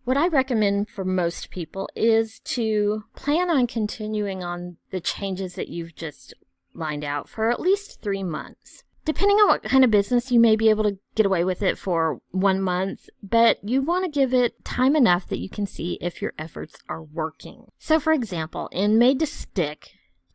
What I recommend for most people is to plan on continuing on the changes that you've just lined out for at least 3 months. Depending on what kind of business, you may be able to get away with it for 1 month, but you want to give it time enough that you can see if your efforts are working. So for example, in Made to Stick,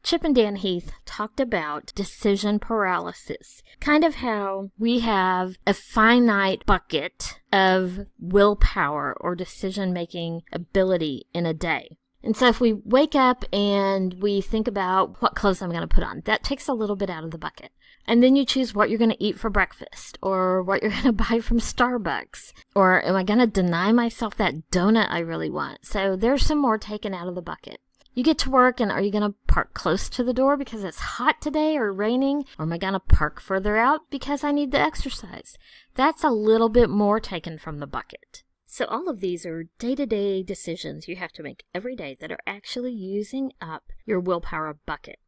Chip and Dan Heath talked about decision paralysis, kind of how we have a finite bucket of willpower or decision-making ability in a day. And so if we wake up and we think about what clothes I'm going to put on, that takes a little bit out of the bucket. And then you choose what you're going to eat for breakfast, or what you're going to buy from Starbucks, or am I going to deny myself that donut I really want? So there's some more taken out of the bucket. You get to work, and are you going to park close to the door because it's hot today or raining? Or am I going to park further out because I need the exercise? That's a little bit more taken from the bucket. So all of these are day-to-day decisions you have to make every day that are actually using up your willpower bucket.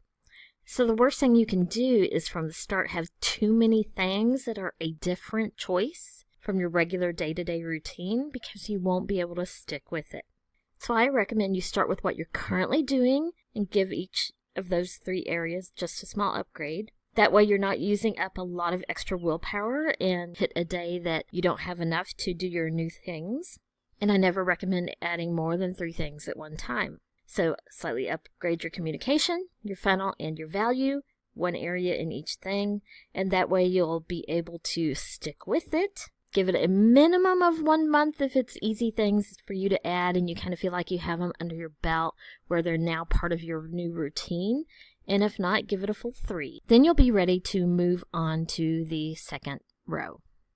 So the worst thing you can do is from the start have too many things that are a different choice from your regular day-to-day routine, because you won't be able to stick with it. So I recommend you start with what you're currently doing and give each of those 3 areas just a small upgrade. That way you're not using up a lot of extra willpower and hit a day that you don't have enough to do your new things. And I never recommend adding more than 3 things at one time. So slightly upgrade your communication, your funnel, and your value, 1 area in each thing, and that way you'll be able to stick with it. Give it a minimum of 1 month if it's easy things for you to add and you kind of feel like you have them under your belt where they're now part of your new routine. And if not, give it a full 3. Then you'll be ready to move on to the second row.